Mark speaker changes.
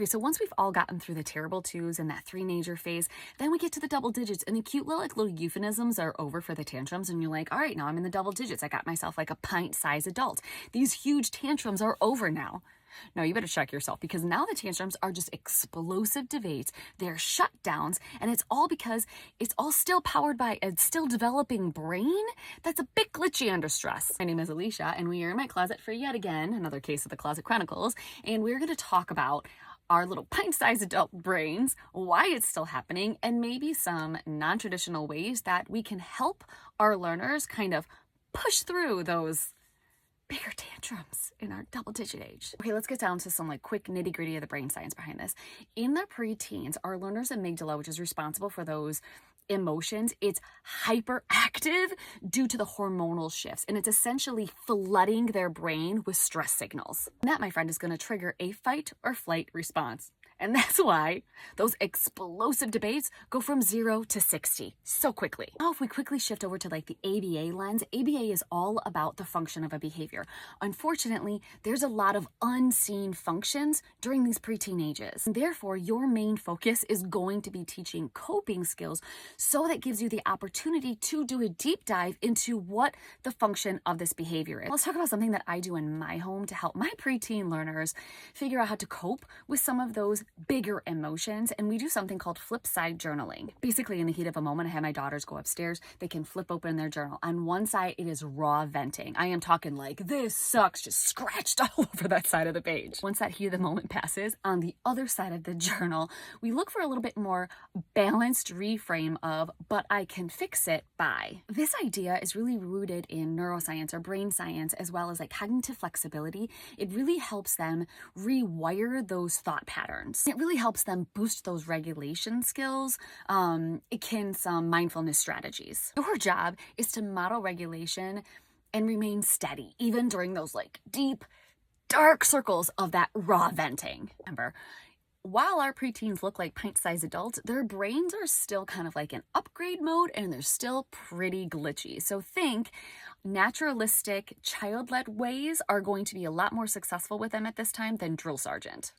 Speaker 1: Okay, so once we've all gotten through the terrible twos and that three-nager phase, then we get to the double digits, and the cute little euphemisms are over for the tantrums, and you're like, all right, now I'm in the double digits. I got myself like a pint-sized adult. These huge tantrums are over now. No, you better check yourself, because now the tantrums are just explosive debates. They're shutdowns, and it's all because it's all still powered by a still developing brain that's a bit glitchy under stress. My name is Alicia, and we are in my closet for yet again another case of the Closet Chronicles, and we're going to talk about our little pint-sized adult brains, why it's still happening, and maybe some non-traditional ways that we can help our learners kind of push through those bigger tantrums in our double-digit age. Okay, let's get down to some like quick nitty-gritty of the brain science behind this. In the preteens, our learner's amygdala, which is responsible for those emotions, it's hyperactive due to the hormonal shifts, and it's essentially flooding their brain with stress signals. And that, my friend, is going to trigger a fight or flight response. And that's why those explosive debates go from 0 to 60 so quickly. Now, if we quickly shift over to like the ABA lens, ABA is all about the function of a behavior. Unfortunately, there's a lot of unseen functions during these preteen ages. And therefore, your main focus is going to be teaching coping skills, so that gives you the opportunity to do a deep dive into what the function of this behavior is. Let's talk about something that I do in my home to help my preteen learners figure out how to cope with some of those bigger emotions, and we do something called flip side journaling. Basically, in the heat of a moment, I have my daughters go upstairs. They can flip open their journal. On one side, it is raw venting. I am talking like, this sucks, just scratched all over that side of the page. Once that heat of the moment passes, on the other side of the journal, we look for a little bit more balanced reframe of, but I can fix it by. This idea is really rooted in neuroscience or brain science, as well as like cognitive flexibility. It really helps them rewire those thought patterns. It really helps them boost those regulation skills, akin some mindfulness strategies. Your job is to model regulation and remain steady, even during those like deep, dark circles of that raw venting. Remember, while our preteens look like pint-sized adults, their brains are still kind of like in upgrade mode, and they're still pretty glitchy. So think naturalistic, child-led ways are going to be a lot more successful with them at this time than drill sergeant.